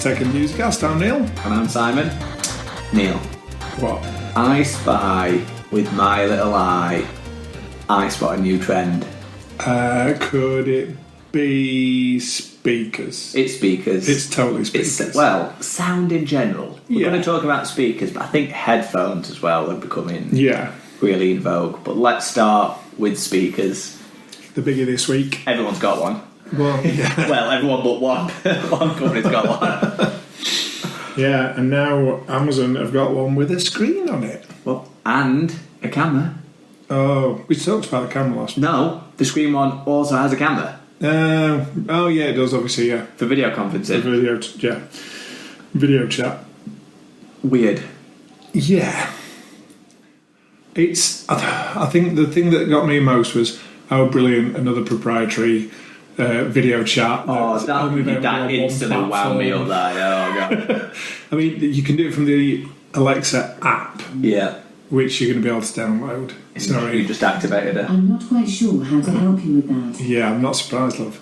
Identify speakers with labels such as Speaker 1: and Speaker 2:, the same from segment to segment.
Speaker 1: Tech Enthusicast. I'm Neil.
Speaker 2: And I'm Simon. Neil.
Speaker 1: What?
Speaker 2: I spy with my little eye. I spot a new trend.
Speaker 1: Could it be speakers?
Speaker 2: It's speakers.
Speaker 1: It's totally speakers.
Speaker 2: Sound in general. We're going to talk about speakers, but I think headphones as well are becoming really in vogue. But let's start with speakers.
Speaker 1: The biggie this week.
Speaker 2: Everyone's got one.
Speaker 1: Well, yeah.
Speaker 2: Well, everyone but one. One company's got one.
Speaker 1: Yeah, and now Amazon have got one with a screen on it.
Speaker 2: Well, and a camera.
Speaker 1: Oh, we talked about the camera last week.
Speaker 2: No, the screen one also has a camera.
Speaker 1: Oh, yeah, it does, obviously, yeah.
Speaker 2: For video conferencing.
Speaker 1: For video chat.
Speaker 2: Weird.
Speaker 1: Yeah. I think the thing that got me most was how brilliant another proprietary video chat.
Speaker 2: Oh, that instantly wound me up there. Oh, God.
Speaker 1: I mean, you can do it from the Alexa app.
Speaker 2: Yeah.
Speaker 1: Which you're going to be able to download. Sorry.
Speaker 2: You just activated it.
Speaker 3: I'm not quite sure how to help you with that.
Speaker 1: Yeah, I'm not surprised, love.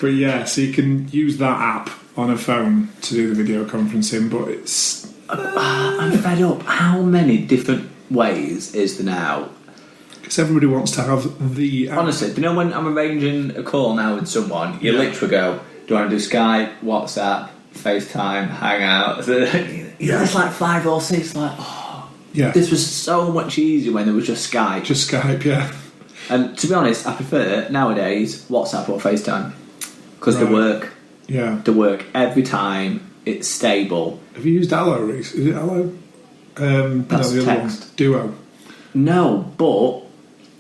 Speaker 1: But yeah, so you can use that app on a phone to do the video conferencing, but it's...
Speaker 2: I'm fed up. How many different ways is there now?
Speaker 1: Because everybody wants to have the app.
Speaker 2: Honestly, do you know when I'm arranging a call now with someone, you literally go, do I want to do Skype, WhatsApp, FaceTime, Hangout? It's like 5 or 6, like, this was so much easier when there was just Skype.
Speaker 1: Just Skype, yeah.
Speaker 2: And to be honest, I prefer, nowadays, WhatsApp or FaceTime. Because they work.
Speaker 1: Yeah.
Speaker 2: They work every time. It's stable.
Speaker 1: Have you used Allo recently? Is it Allo?
Speaker 2: That's
Speaker 1: the other
Speaker 2: text.
Speaker 1: one. Duo.
Speaker 2: No, but...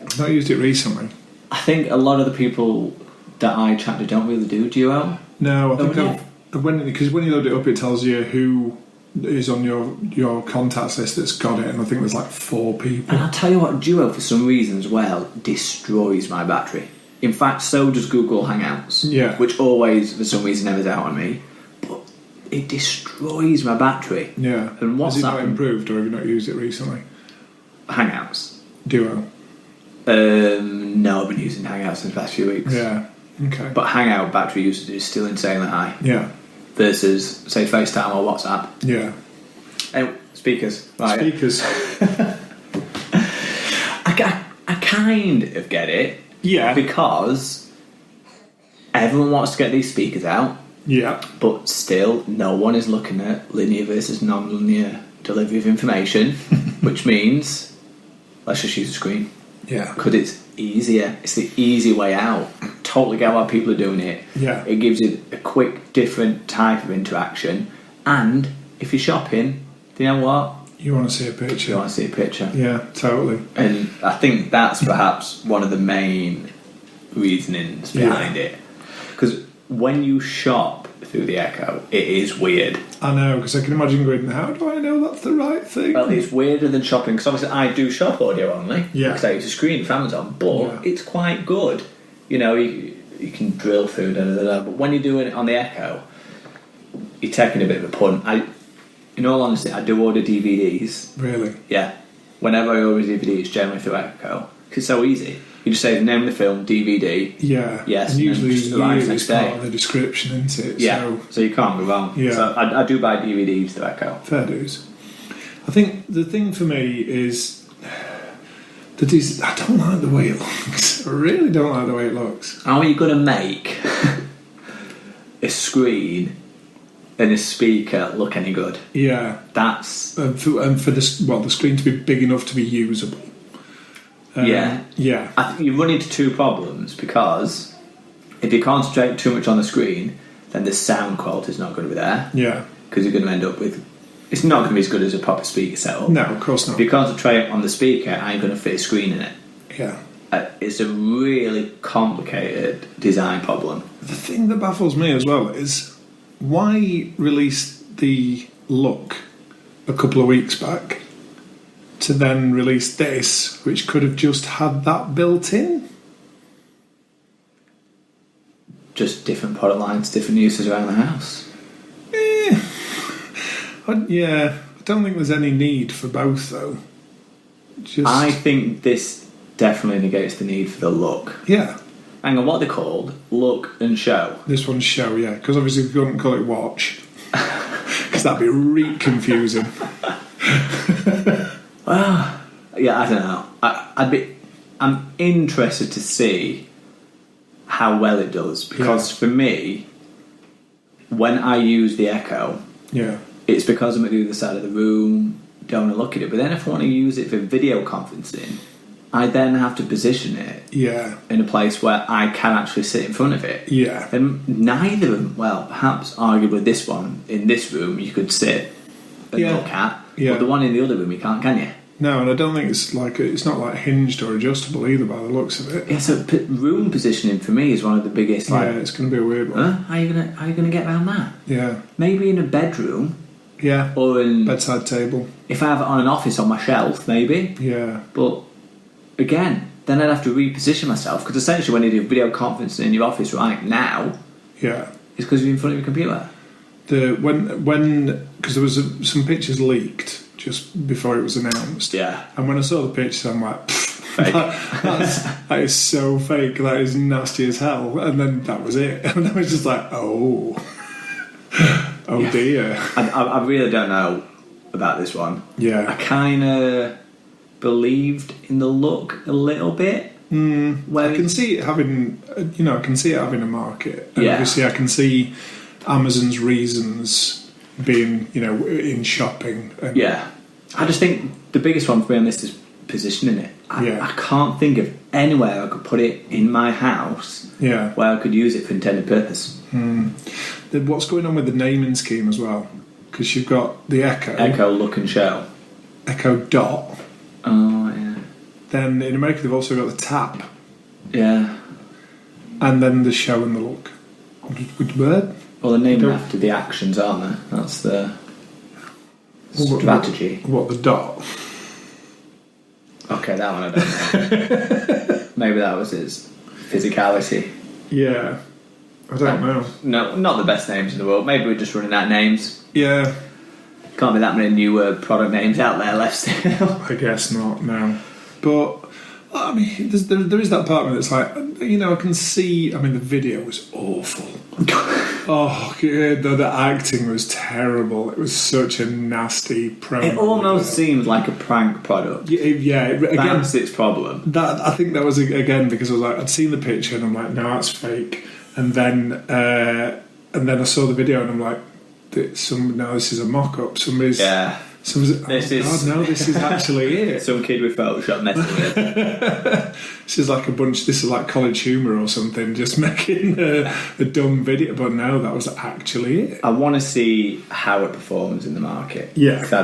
Speaker 1: I've not used it recently.
Speaker 2: I think a lot of the people that I chat to don't really do Duo.
Speaker 1: No, I think because when you load it up, it tells you who is on your contacts list that's got it, and I think there's like 4 people.
Speaker 2: And I'll tell you what, Duo for some reason as well destroys my battery. In fact, so does Google Hangouts.
Speaker 1: Yeah. Which
Speaker 2: always, for some reason, never out on me. But it destroys my battery.
Speaker 1: Yeah.
Speaker 2: And WhatsApp...
Speaker 1: Has it not improved, or have you not used it recently?
Speaker 2: Hangouts.
Speaker 1: Duo.
Speaker 2: No, I've been using Hangouts in the past few weeks.
Speaker 1: Yeah. Okay.
Speaker 2: But Hangout battery usage is still insanely high.
Speaker 1: Yeah.
Speaker 2: Versus, say, FaceTime or WhatsApp.
Speaker 1: Yeah.
Speaker 2: Anyway, speakers. Right.
Speaker 1: Speakers.
Speaker 2: I kind of get it.
Speaker 1: Yeah.
Speaker 2: Because everyone wants to get these speakers out.
Speaker 1: Yeah.
Speaker 2: But still, no one is looking at linear versus non-linear delivery of information, which means let's just use a screen.
Speaker 1: Yeah.
Speaker 2: Because it's easier. It's the easy way out. I totally get why people are doing it.
Speaker 1: Yeah.
Speaker 2: It gives you a quick, different type of interaction. And if you're shopping, you know what?
Speaker 1: You want to see a picture.
Speaker 2: You want to see a picture.
Speaker 1: Yeah, totally.
Speaker 2: And I think that's perhaps one of the main reasonings behind it. Because when you shop through the Echo, it is weird.
Speaker 1: I know, because I can imagine going, how do I know that's the right thing?
Speaker 2: Well, it's weirder than shopping, because obviously I do shop audio only.
Speaker 1: Yeah.
Speaker 2: Because I use a screen for Amazon, but it's quite good. You know, you can drill through, but when you're doing it on the Echo, you're taking a bit of a punt. In all honesty, I do order DVDs.
Speaker 1: Really?
Speaker 2: Yeah. Whenever I order DVDs, generally through Echo, because it's so easy. You just say the name of the film, DVD.
Speaker 1: Yeah.
Speaker 2: Yes.
Speaker 1: And usually
Speaker 2: just arrives
Speaker 1: it's
Speaker 2: next
Speaker 1: part of the description, isn't it?
Speaker 2: Yeah. So you can't go wrong.
Speaker 1: Yeah.
Speaker 2: So I do buy DVDs through Echo.
Speaker 1: Fair dues. I think the thing for me is that I don't like the way it looks. I really don't like the way it looks.
Speaker 2: How are you going to make a screen and a speaker look any good?
Speaker 1: Yeah.
Speaker 2: That's...
Speaker 1: And for the screen to be big enough to be usable.
Speaker 2: Yeah. I think you run into 2 problems, because if you concentrate too much on the screen, then the sound quality is not going to be there.
Speaker 1: Yeah.
Speaker 2: Because you're going to end up with... It's not going to be as good as a proper speaker setup.
Speaker 1: No, of course not.
Speaker 2: If you concentrate on the speaker, I ain't going to fit a screen in it.
Speaker 1: Yeah.
Speaker 2: It's a really complicated design problem.
Speaker 1: The thing that baffles me as well is why release the look a couple of weeks back to then release this, which could have just had that built in?
Speaker 2: Just different product lines, different uses around the house.
Speaker 1: I don't think there's any need for both, though.
Speaker 2: I think this definitely negates the need for the look.
Speaker 1: Yeah.
Speaker 2: Hang on, what are they called? Look and show.
Speaker 1: This one's show, yeah, because obviously we couldn't call it watch, because that'd be confusing.
Speaker 2: Well, yeah, I don't know. I'm interested to see how well it does, because for me, when I use the Echo, it's because I'm at the other side of the room, don't want to look at it. But then if I want to use it for video conferencing, I then have to position it in a place where I can actually sit in front of it.
Speaker 1: Yeah.
Speaker 2: And neither of them, well, perhaps arguably this one in this room you could sit and look at, but the one in the other room you can't, can you?
Speaker 1: No, and I don't think it's not like hinged or adjustable either by the looks of it.
Speaker 2: Yeah, so room positioning for me is one of the biggest. Like,
Speaker 1: it's going to be a weird one.
Speaker 2: How are you gonna get around that?
Speaker 1: Yeah.
Speaker 2: Maybe in a bedroom.
Speaker 1: Yeah.
Speaker 2: Or in
Speaker 1: bedside table.
Speaker 2: If I have it on an office on my shelf, maybe.
Speaker 1: Yeah.
Speaker 2: But again, then I'd have to reposition myself, because essentially when you do video conferencing in your office right now, it's because you're in front of your computer. Because there was some pictures leaked just before it was announced. Yeah.
Speaker 1: And when I saw the pictures, I'm like,
Speaker 2: fake.
Speaker 1: that is so fake. That is nasty as hell. And then that was it. And I was just like, oh dear.
Speaker 2: I really don't know about this one.
Speaker 1: Yeah.
Speaker 2: I kind of believed in the look a little bit.
Speaker 1: I can see it having, a market. And obviously I can see Amazon's reasons being, in shopping. And
Speaker 2: I just think the biggest one for me on this is positioning it. I can't think of anywhere I could put it in my house where I could use it for intended purpose.
Speaker 1: What's going on with the naming scheme as well? Because you've got the
Speaker 2: Echo, Look and Show,
Speaker 1: Echo Dot.
Speaker 2: Oh yeah.
Speaker 1: Then in America they've also got the Tap.
Speaker 2: Yeah.
Speaker 1: And then the Show and the Look. Which word?
Speaker 2: Well, they're named after the actions, aren't they? That's the strategy.
Speaker 1: What, the Dot?
Speaker 2: Okay, that one I don't know. Maybe that was his physicality.
Speaker 1: Yeah. I don't know.
Speaker 2: No, not the best names in the world. Maybe we're just running out of names.
Speaker 1: Yeah.
Speaker 2: Can't be that many new product names out there left still.
Speaker 1: I guess not, no. But, I mean, there is that part of it that's like, I can see, the video was awful. Oh, God, the acting was terrible. It was such a nasty promo.
Speaker 2: It almost seemed like a prank product.
Speaker 1: Again,
Speaker 2: that's its problem.
Speaker 1: I think that was, again, because I was like, I'd seen the picture and I'm like, no, that's fake. And then I saw the video and I'm like, this is a mock-up. This is actually it.
Speaker 2: Some kid with Photoshop messing with it.
Speaker 1: This is like College Humour or something, just making a dumb video. But no, that was actually it.
Speaker 2: I want to see how it performs in the market.
Speaker 1: Yeah.
Speaker 2: Because I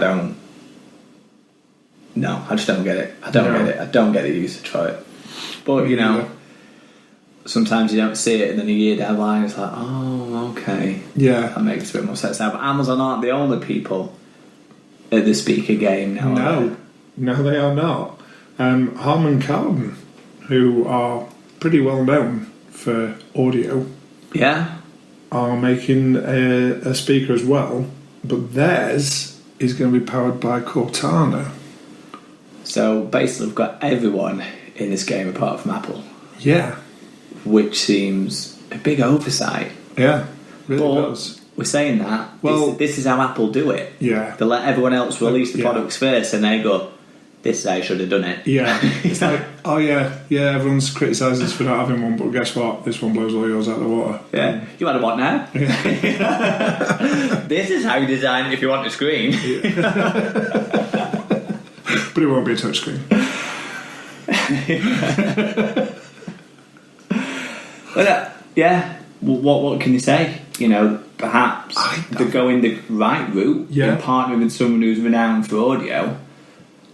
Speaker 2: just don't get it. I don't get the usage for it. But, sometimes you don't see it, and then a year down the line, it's like, oh, okay.
Speaker 1: Yeah.
Speaker 2: That makes a bit more sense now. But Amazon aren't the only people at the speaker game now.
Speaker 1: No, they are not. Harman Kardon, who are pretty well known for audio, are making a speaker as well, but theirs is going to be powered by Cortana.
Speaker 2: So basically, we've got everyone in this game apart from Apple.
Speaker 1: Yeah.
Speaker 2: Which seems a big oversight.
Speaker 1: Yeah, really does.
Speaker 2: We're saying that.
Speaker 1: Well,
Speaker 2: this is how Apple do it.
Speaker 1: Yeah.
Speaker 2: They let everyone else release the products first, and they go, this is how you should have done it.
Speaker 1: Yeah. It's like, oh yeah, everyone's criticised us for not having one, but guess what? This one blows all yours out of the water.
Speaker 2: Yeah. You had a what now?
Speaker 1: Yeah.
Speaker 2: This is how you design it if you want a screen.
Speaker 1: Yeah. But it won't be a touchscreen.
Speaker 2: But what can you say? Perhaps they're going the right route. They're partnering with someone who's renowned for audio.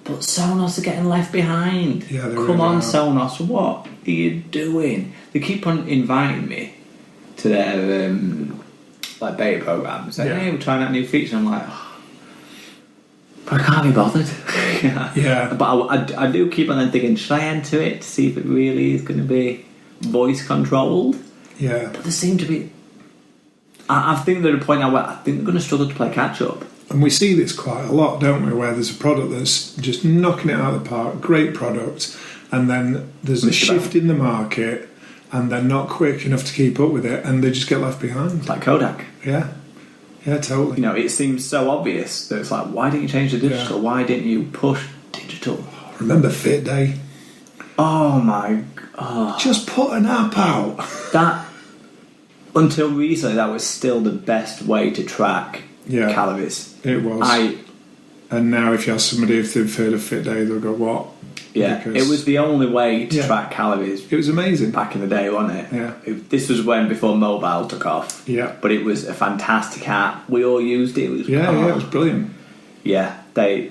Speaker 2: But Sonos are getting left behind.
Speaker 1: Yeah,
Speaker 2: Come on, Sonos, what are you doing? They keep on inviting me to their beta programs. Saying, hey, we're trying out new features. I'm like, but I can't be bothered.
Speaker 1: Yeah.
Speaker 2: But I do keep on then thinking, should I enter it to see if it really is going to be voice controlled?
Speaker 1: Yeah.
Speaker 2: But there seem to be... I think they're at a point now where I think they're going to struggle to play catch-up.
Speaker 1: And we see this quite a lot, don't we, where there's a product that's just knocking it out of the park, great product, and then there's a shift in the market, and they're not quick enough to keep up with it, and they just get left behind.
Speaker 2: It's like Kodak.
Speaker 1: Yeah, totally.
Speaker 2: You know, it seems so obvious that it's like, why didn't you change the digital?
Speaker 1: Yeah.
Speaker 2: Why didn't you push digital?
Speaker 1: Remember Fit Day?
Speaker 2: Oh my god!
Speaker 1: Just put an app out.
Speaker 2: That until recently, that was still the best way to track calories.
Speaker 1: It was. And now, if you ask somebody if they've heard of Fit Day, they'll go, "What?"
Speaker 2: Yeah,
Speaker 1: because
Speaker 2: it was the only way to track calories.
Speaker 1: It was amazing
Speaker 2: back in the day, wasn't it?
Speaker 1: Yeah.
Speaker 2: This was before mobile took off.
Speaker 1: Yeah.
Speaker 2: But it was a fantastic app. We all used it. It was
Speaker 1: it was brilliant.
Speaker 2: Yeah, they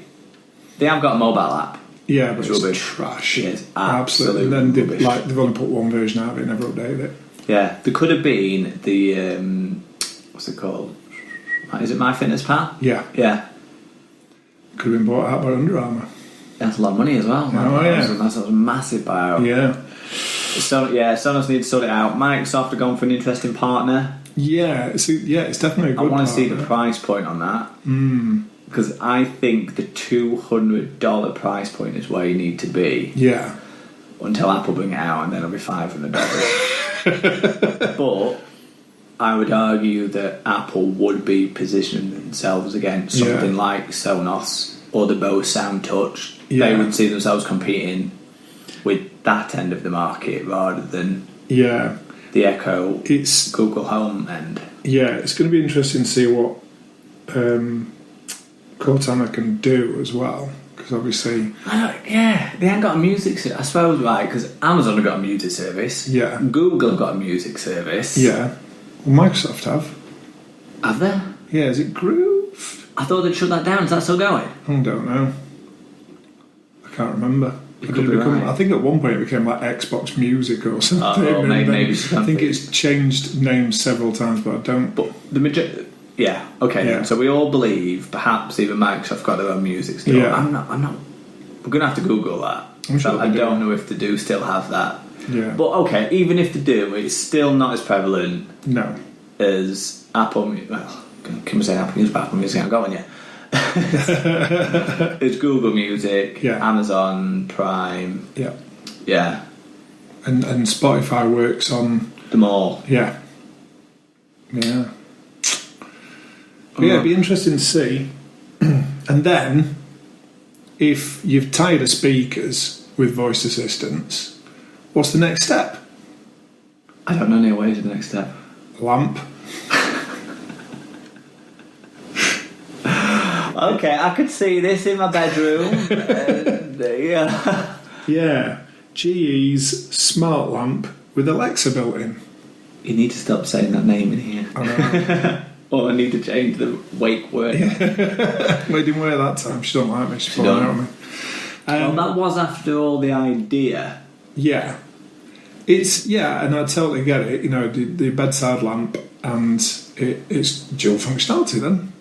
Speaker 2: have got a mobile app.
Speaker 1: Yeah, but it's
Speaker 2: rubbish.
Speaker 1: trash.
Speaker 2: It is absolutely.
Speaker 1: And then
Speaker 2: rubbish.
Speaker 1: they've only put one version out of it, never updated it.
Speaker 2: Yeah, there could have been the what's it called? Is it MyFitnessPal?
Speaker 1: Yeah.
Speaker 2: Yeah.
Speaker 1: Could have been bought out by Under Armour.
Speaker 2: That's a lot of money as well. That's a massive buyout.
Speaker 1: Yeah.
Speaker 2: So Sonos need to sort it out. Microsoft have gone for an interesting partner.
Speaker 1: Yeah, it's definitely a good.
Speaker 2: I want to see the price point on that. Because I think the $200 price point is where you need to be.
Speaker 1: Yeah.
Speaker 2: Until Apple bring it out, and then it'll be $500. But I would argue that Apple would be positioning themselves against something like Sonos or the Bose Sound Touch.
Speaker 1: Yeah.
Speaker 2: They would see themselves competing with that end of the market rather than the Echo, Google Home end.
Speaker 1: Yeah, it's going to be interesting to see what Cortana can do as well. Because obviously...
Speaker 2: they ain't got a music service. I suppose, right, because Amazon have got a music service.
Speaker 1: Yeah.
Speaker 2: Google have got a music service.
Speaker 1: Yeah. Well, Microsoft have.
Speaker 2: Have they?
Speaker 1: Yeah, is it Groove?
Speaker 2: I thought they'd shut that down. Is that still going?
Speaker 1: I don't know. I can't remember.
Speaker 2: Right.
Speaker 1: I think at one point it became like Xbox Music or something.
Speaker 2: Oh, maybe
Speaker 1: I think it's changed names several times, but I don't...
Speaker 2: But the yeah, okay.
Speaker 1: Yeah.
Speaker 2: So we all believe perhaps even Microsoft got their own music still.
Speaker 1: Yeah.
Speaker 2: I'm not. We're gonna have to Google that.
Speaker 1: I'm sure
Speaker 2: I don't know if they do still have that.
Speaker 1: Yeah.
Speaker 2: But okay, even if they do, it's still not as prevalent.
Speaker 1: No.
Speaker 2: As Apple. Well, can we say Apple Music? Apple Music, I'm going yet. It's Google Music, Amazon Prime.
Speaker 1: Yeah.
Speaker 2: Yeah.
Speaker 1: And Spotify works on
Speaker 2: them all.
Speaker 1: Yeah. Yeah. But yeah, it'd be interesting to see. And then, if you've tired of speakers with voice assistants, what's the next step?
Speaker 2: I don't know, Neil. What is the next step?
Speaker 1: Lamp.
Speaker 2: Okay, I could see this in my bedroom.
Speaker 1: Yeah. GE's smart lamp with Alexa built in.
Speaker 2: You need to stop saying that name in here.
Speaker 1: I know.
Speaker 2: Or I need to change the wake word.
Speaker 1: We didn't wear that time. She don't like me. She's falling out on me.
Speaker 2: Well, that was after all the idea.
Speaker 1: Yeah. And I totally get it. You know, the bedside lamp, and it's dual functionality then.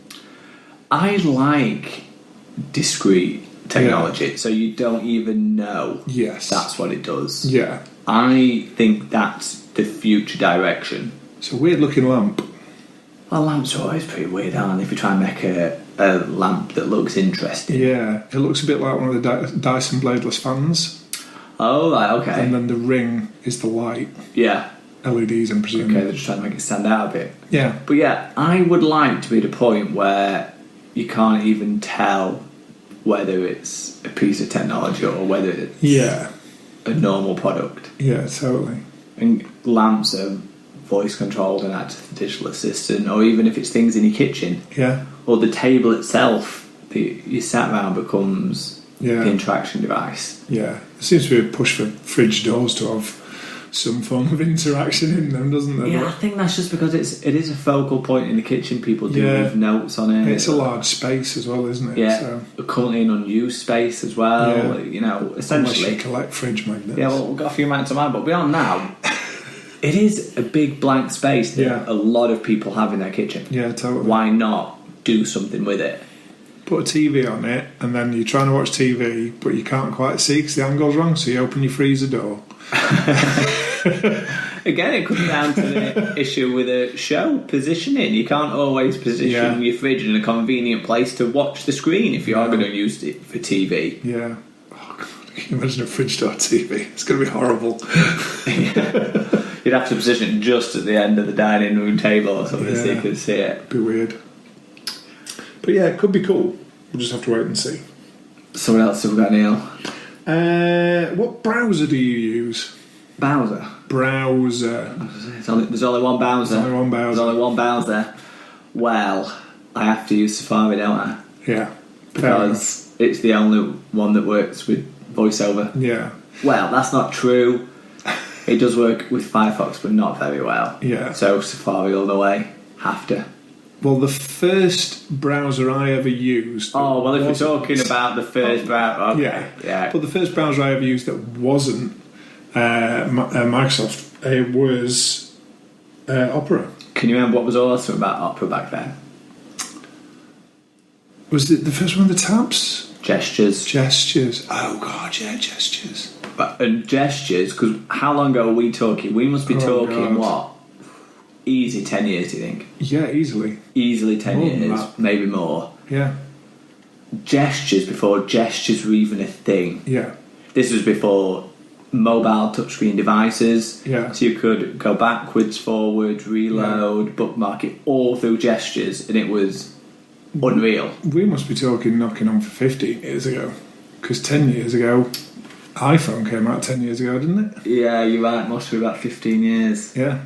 Speaker 1: I
Speaker 2: like discrete technology, so you don't even know that's what it does.
Speaker 1: Yeah.
Speaker 2: I think that's the future direction.
Speaker 1: It's a weird looking lamp.
Speaker 2: Well, lamps are always pretty weird, aren't they? If you try and make a lamp that looks interesting.
Speaker 1: Yeah, it looks a bit like one of the Dyson bladeless fans.
Speaker 2: Oh, right, okay.
Speaker 1: And then the ring is the light.
Speaker 2: Yeah.
Speaker 1: LEDs, I'm presuming.
Speaker 2: Okay, they're just trying to make it stand out a bit.
Speaker 1: Yeah.
Speaker 2: But yeah, I would like to be at a point where you can't even tell whether it's a piece of technology or whether it's a normal product.
Speaker 1: Yeah, totally.
Speaker 2: And lamps are voice controlled and act as a digital assistant, or even if it's things in your kitchen.
Speaker 1: Yeah.
Speaker 2: Or the table itself that you sat around becomes the interaction device.
Speaker 1: Yeah. There seems to be a push for fridge doors to have some form of interaction in them, doesn't there?
Speaker 2: Yeah, I think that's just because it is a focal point in the kitchen. People do leave notes on it.
Speaker 1: It's a large space as well, isn't it?
Speaker 2: Yeah,
Speaker 1: so.
Speaker 2: currently an unused space as well.
Speaker 1: Yeah.
Speaker 2: You know, essentially.
Speaker 1: Unless you collect fridge magnets.
Speaker 2: Yeah, well, we've got a few magnets on mine, but beyond now, it is a big blank space that a lot of people have in their kitchen.
Speaker 1: Yeah, totally.
Speaker 2: Why not do something with it?
Speaker 1: Put a TV on it, and then you're trying to watch TV, but you can't quite see because the angle's wrong, so you open your freezer door.
Speaker 2: Again, it comes down to the issue with a show positioning. You can't always position your fridge in a convenient place to watch the screen if you are going to use it for TV.
Speaker 1: Yeah. Oh, God. Can you imagine a fridge door TV? It's going to be horrible.
Speaker 2: You'd have to position it just at the end of the dining room table or something so you could see it.
Speaker 1: Be weird. But yeah, it could be cool. We'll just have to wait and see.
Speaker 2: So what else have we got, Neil?
Speaker 1: What browser do you use?
Speaker 2: Browser.
Speaker 1: There's
Speaker 2: There's only one browser.
Speaker 1: only one browser.
Speaker 2: There's only one browser. Well, I have to use Safari, don't I?
Speaker 1: Yeah.
Speaker 2: Because it's the only one that works with voiceover.
Speaker 1: Yeah.
Speaker 2: Well, that's not true. It does work with Firefox, but not very well.
Speaker 1: Yeah.
Speaker 2: So Safari all the way. Have to.
Speaker 1: Well, the first browser I ever used...
Speaker 2: Oh, well, if you're talking about the first browser... Okay. Yeah.
Speaker 1: But the first browser I ever used that wasn't Microsoft, it was Opera.
Speaker 2: Can you remember what was awesome about Opera back then?
Speaker 1: Was it the first one with the tabs?
Speaker 2: Gestures.
Speaker 1: Oh, God, yeah, gestures.
Speaker 2: And gestures, because how long ago are we talking? We must be talking,
Speaker 1: God.
Speaker 2: what? Easy 10 years, do you think?
Speaker 1: Yeah, easily.
Speaker 2: Easily 10
Speaker 1: More than
Speaker 2: years,
Speaker 1: that.
Speaker 2: maybe more.
Speaker 1: Yeah.
Speaker 2: Gestures, before gestures were even a thing.
Speaker 1: Yeah.
Speaker 2: This was before mobile touchscreen devices.
Speaker 1: Yeah.
Speaker 2: So you could go backwards, forwards, reload, bookmark it all through gestures, and it was unreal.
Speaker 1: We must be talking knocking on for 15 years ago. Because 10 years ago, iPhone came out 10 years ago, didn't it?
Speaker 2: Yeah, you're right. Must be about 15 years.
Speaker 1: Yeah.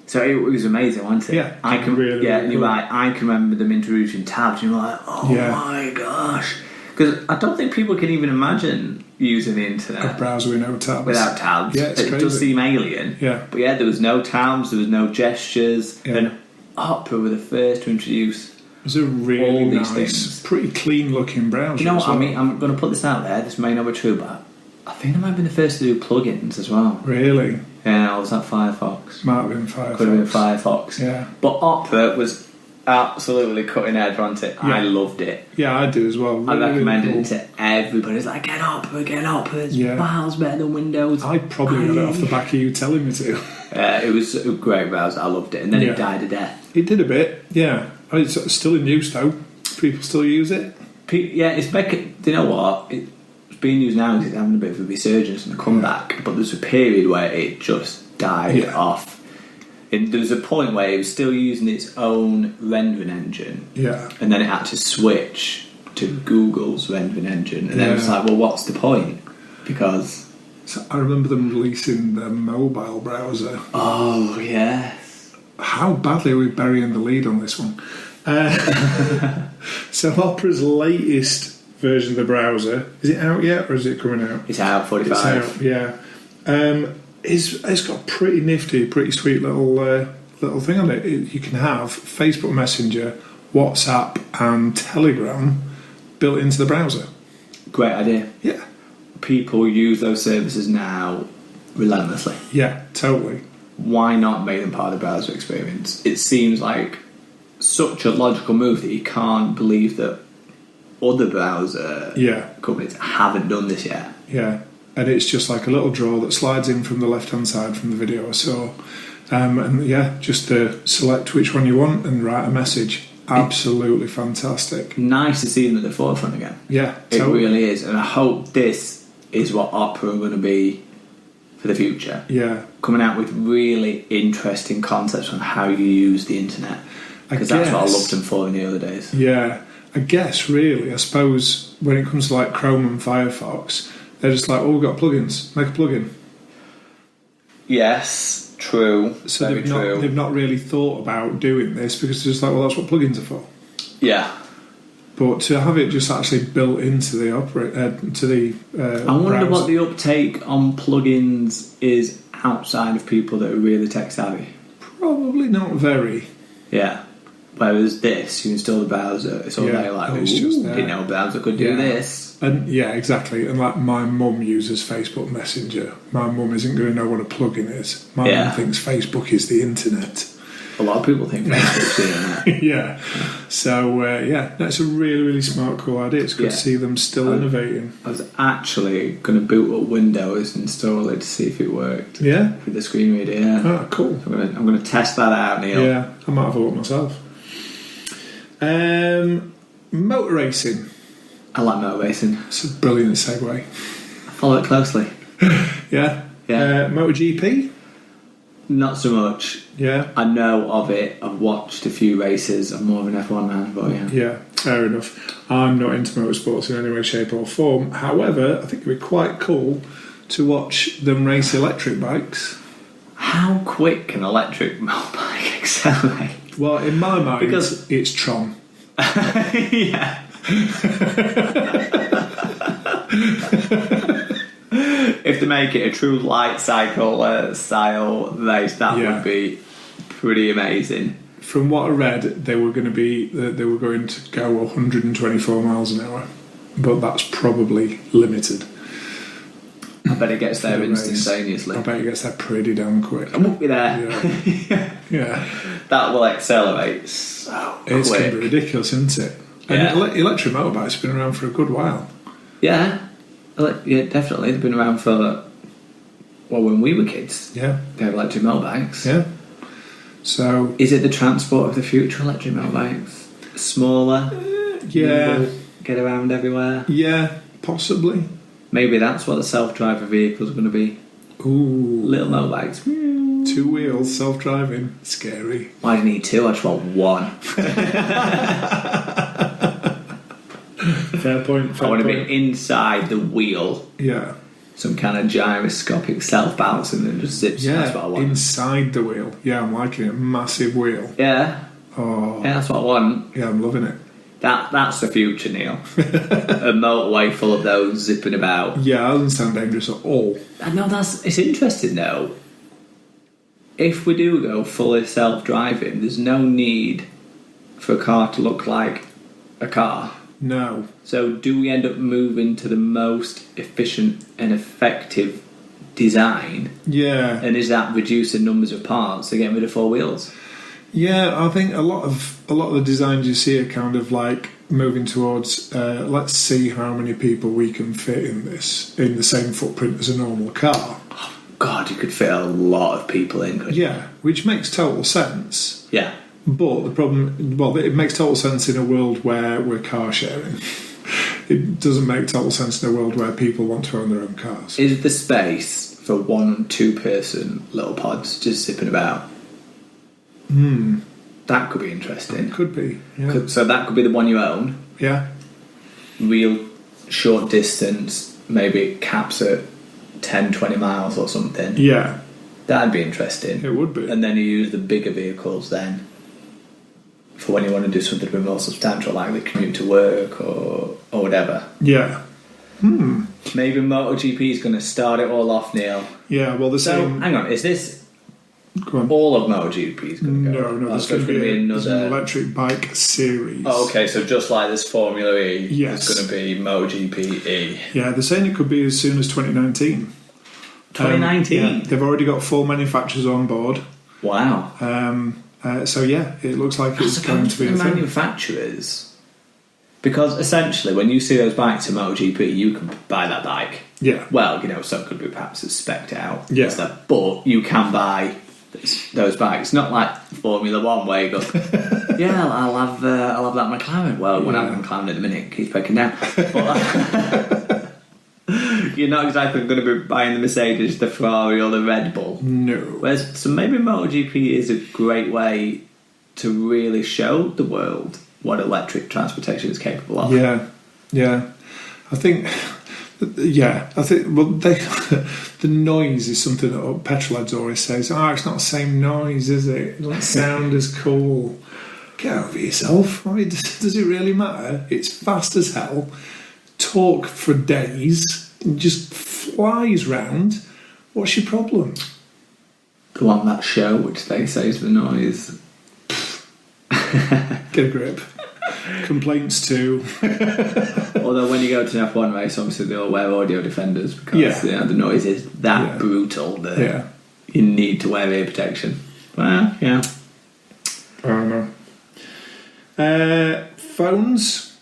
Speaker 2: So it was amazing, wasn't it?
Speaker 1: Yeah,
Speaker 2: I can.
Speaker 1: really,
Speaker 2: yeah,
Speaker 1: really
Speaker 2: you're
Speaker 1: cool.
Speaker 2: right. I can remember them introducing tabs. And you're like, oh
Speaker 1: Yeah.
Speaker 2: my gosh, because I don't think people can even imagine using the internet
Speaker 1: A browser with no tabs.
Speaker 2: without tabs.
Speaker 1: Yeah, it's
Speaker 2: it
Speaker 1: crazy.
Speaker 2: does seem alien.
Speaker 1: Yeah.
Speaker 2: But yeah, there was no tabs. There was no gestures.
Speaker 1: Yeah.
Speaker 2: And Opera were the first to introduce.
Speaker 1: It was a really
Speaker 2: all these
Speaker 1: nice,
Speaker 2: things.
Speaker 1: pretty clean looking browser.
Speaker 2: You know what
Speaker 1: as well.
Speaker 2: I mean? I'm going to put this out there. This may not be true, but I think I might have been the first to do plugins as well.
Speaker 1: Really?
Speaker 2: Yeah, I was at Firefox.
Speaker 1: Might have been Firefox.
Speaker 2: Could have been Firefox.
Speaker 1: Yeah.
Speaker 2: But Opera was absolutely cutting edge, wasn't it?
Speaker 1: Yeah.
Speaker 2: I loved it.
Speaker 1: Yeah, I do as well.
Speaker 2: I
Speaker 1: Really,
Speaker 2: recommended
Speaker 1: really
Speaker 2: it to everybody. It's like, get Opera. It's
Speaker 1: Yeah.
Speaker 2: miles better than Windows.
Speaker 1: cool. I probably got it off the back of you telling me to.
Speaker 2: It was a great browser. I loved it. And then
Speaker 1: Yeah.
Speaker 2: it died a death.
Speaker 1: It did a bit, yeah. It's still in use though. People still use it.
Speaker 2: Yeah, it's making... Do you know what? It's being used now because it's having a bit of a resurgence and a comeback. But there's a period where it just died off. And there was a point where it was still using its own rendering engine.
Speaker 1: Yeah.
Speaker 2: And then it had to switch to Google's rendering engine. And then it was like, well, what's the point? Because...
Speaker 1: So I remember them releasing the mobile browser.
Speaker 2: Oh, yes.
Speaker 1: How badly are we burying the lead on this one? So Opera's latest version of the browser, is it out yet or is it coming out?
Speaker 2: It's out, 45.
Speaker 1: It's out, yeah. It's got a pretty nifty, pretty sweet little thing on it. You can have Facebook Messenger, WhatsApp and Telegram built into the browser.
Speaker 2: Great idea.
Speaker 1: Yeah.
Speaker 2: People use those services now relentlessly.
Speaker 1: Yeah, totally.
Speaker 2: Why not make them part of the browser experience? It seems like such a logical move that you can't believe that other browser companies haven't done this yet.
Speaker 1: Yeah, and it's just like a little drawer that slides in from the left-hand side from the video I saw. And yeah, just select which one you want and write a message. Absolutely fantastic.
Speaker 2: Nice to see them at the forefront again.
Speaker 1: Yeah,
Speaker 2: It
Speaker 1: totally.
Speaker 2: really is. And I hope this is what Opera are going to be for the future.
Speaker 1: Yeah.
Speaker 2: Coming out with really interesting concepts on how you use the internet. Because that's what I loved them for in the early days.
Speaker 1: Yeah, I guess really, I suppose when it comes to like Chrome and Firefox, they're just like, oh, we've got plugins, make a plugin.
Speaker 2: Yes, true.
Speaker 1: So
Speaker 2: Very true.
Speaker 1: they've not really thought about doing this because they're just like, well, that's what plugins are for.
Speaker 2: Yeah.
Speaker 1: But to have it just actually built into the
Speaker 2: I wonder
Speaker 1: browser.
Speaker 2: what the uptake on plugins is outside of people that are really tech savvy.
Speaker 1: Probably not very.
Speaker 2: Yeah. Whereas this, you install the browser, it's all there like,
Speaker 1: and it's
Speaker 2: ooh,
Speaker 1: just there.
Speaker 2: didn't know a browser could do this.
Speaker 1: And yeah, exactly. And like my mum uses Facebook Messenger. My mum isn't going to know what a plugin is. My mum thinks Facebook is the internet.
Speaker 2: A lot of people think Facebook's the internet.
Speaker 1: Yeah. So that's a really, really smart, cool idea. It's good to see them still innovating.
Speaker 2: I was actually going to boot up Windows and install it to see if it worked.
Speaker 1: Yeah.
Speaker 2: With the screen reader. Yeah.
Speaker 1: Oh, cool.
Speaker 2: I'm going to test that out, Neil.
Speaker 1: Yeah, I might have a look myself. Motor racing.
Speaker 2: I like motor racing.
Speaker 1: It's a brilliant segue.
Speaker 2: I follow it closely.
Speaker 1: Yeah.
Speaker 2: Yeah.
Speaker 1: Moto GP.
Speaker 2: Not so much.
Speaker 1: Yeah?
Speaker 2: I know of it. I've watched a few races. I'm more of an F1 man, but yeah.
Speaker 1: Yeah, fair enough. I'm not into motorsports in any way, shape or form. However, I think it'd be quite cool to watch them race electric bikes.
Speaker 2: How quick can electric motorbike accelerate?
Speaker 1: Well, in my mind,
Speaker 2: Because-
Speaker 1: it's Tron.
Speaker 2: Yeah. If they make it a true light cycle style race, that
Speaker 1: Yeah.
Speaker 2: would be pretty amazing.
Speaker 1: From what I read, they were going to go 124 miles an hour, but that's probably limited.
Speaker 2: I bet it gets there
Speaker 1: For the race.
Speaker 2: instantaneously.
Speaker 1: I bet it gets there pretty damn quick.
Speaker 2: I won't be there.
Speaker 1: Yeah. Yeah.
Speaker 2: That will accelerate so
Speaker 1: It's going
Speaker 2: quick.
Speaker 1: to be ridiculous, isn't it? And
Speaker 2: Yeah.
Speaker 1: electric motorbikes have been around for a good while.
Speaker 2: Yeah. Yeah, definitely. They've been around for, well, when we were kids,
Speaker 1: Yeah.
Speaker 2: they had electric motorbikes.
Speaker 1: Yeah. So,
Speaker 2: Is it the transport of the future, electric motorbikes? Smaller,
Speaker 1: yeah.
Speaker 2: nimble, get around everywhere.
Speaker 1: Yeah, possibly.
Speaker 2: Maybe that's what the self-driver vehicles are going to be.
Speaker 1: Ooh.
Speaker 2: Little motorbikes.
Speaker 1: 2 wheels, self-driving. Scary.
Speaker 2: Why do you need two? I just want one.
Speaker 1: Fair point.
Speaker 2: I want to be inside the wheel.
Speaker 1: Yeah.
Speaker 2: Some kind of gyroscopic self-balancing and just zips.
Speaker 1: Yeah,
Speaker 2: That's what I want.
Speaker 1: inside the wheel. Yeah, I'm liking it. Massive wheel.
Speaker 2: Yeah.
Speaker 1: Oh,
Speaker 2: Yeah, that's what I want.
Speaker 1: yeah, I'm loving it.
Speaker 2: That's the future, Neil. A motorway full of those zipping about.
Speaker 1: Yeah, that doesn't sound dangerous at all.
Speaker 2: I know it's interesting though. If we do go fully self-driving, there's no need for a car to look like a car.
Speaker 1: No.
Speaker 2: So do we end up moving to the most efficient and effective design?
Speaker 1: Yeah.
Speaker 2: And is that reducing numbers of parts to get rid of four wheels?
Speaker 1: Yeah, I think a lot of the designs you see are kind of like moving towards let's see how many people we can fit in the same footprint as a normal car.
Speaker 2: God, you could fit a lot of people in, couldn't you?
Speaker 1: Yeah, which makes total sense.
Speaker 2: Yeah.
Speaker 1: But the problem, well, it makes total sense in a world where we're car sharing. It doesn't make total sense in a world where people want to own their own cars.
Speaker 2: Is the space for 1 2-person little pods just zipping about? That could be interesting.
Speaker 1: Could be. Yeah.
Speaker 2: So that could be the one you own.
Speaker 1: Yeah.
Speaker 2: Real short distance, maybe it caps at 10, 20 miles or something.
Speaker 1: Yeah.
Speaker 2: That'd be interesting.
Speaker 1: It would be.
Speaker 2: And then you use the bigger vehicles then for when you want to do something a bit more substantial, like the commute to work or whatever.
Speaker 1: Yeah.
Speaker 2: Maybe MotoGP is going to start it all off, Neil.
Speaker 1: Yeah. Well, the
Speaker 2: So,
Speaker 1: same.
Speaker 2: hang on, is this
Speaker 1: Go on.
Speaker 2: all of MotoGP is going to go?
Speaker 1: No. There's
Speaker 2: so
Speaker 1: going to be an
Speaker 2: another.
Speaker 1: electric bike series.
Speaker 2: Oh, okay, so just like this Formula E,
Speaker 1: Yes.
Speaker 2: there's going to be MotoGP E.
Speaker 1: Yeah, they're saying it could be as soon as 2019.
Speaker 2: 2019?
Speaker 1: Yeah, they've already got 4 manufacturers on board.
Speaker 2: Wow.
Speaker 1: So yeah, it looks like it's
Speaker 2: As
Speaker 1: going
Speaker 2: opposed
Speaker 1: to be
Speaker 2: to
Speaker 1: a
Speaker 2: the
Speaker 1: thing.
Speaker 2: manufacturers. Because essentially, when you see those bikes in MotoGP, you can buy that bike.
Speaker 1: Yeah.
Speaker 2: Well, some could be perhaps spec'd out.
Speaker 1: Yeah.
Speaker 2: and stuff, but you can buy those bikes. Not like Formula One where you go, yeah, I'll have that McLaren. Well, when I'm McLaren at the minute, keeps breaking down. But you're not exactly going to be buying the Mercedes, the Ferrari, or the Red Bull.
Speaker 1: No.
Speaker 2: So maybe MotoGP is a great way to really show the world what electric transportation is capable of.
Speaker 1: Yeah. I think. Well, the noise is something that petrol heads always says. It's not the same noise, is it? It doesn't sound as cool. Get over yourself. I mean, does it really matter? It's fast as hell. Talk for days. And just flies round. What's your problem?
Speaker 2: Go on that show, which they say is the noise.
Speaker 1: Get a grip. Complaints too.
Speaker 2: Although when you go to an F1 race, obviously they all wear audio defenders because the noise is that brutal that you need to wear ear protection. Well, yeah.
Speaker 1: I don't know. Phones.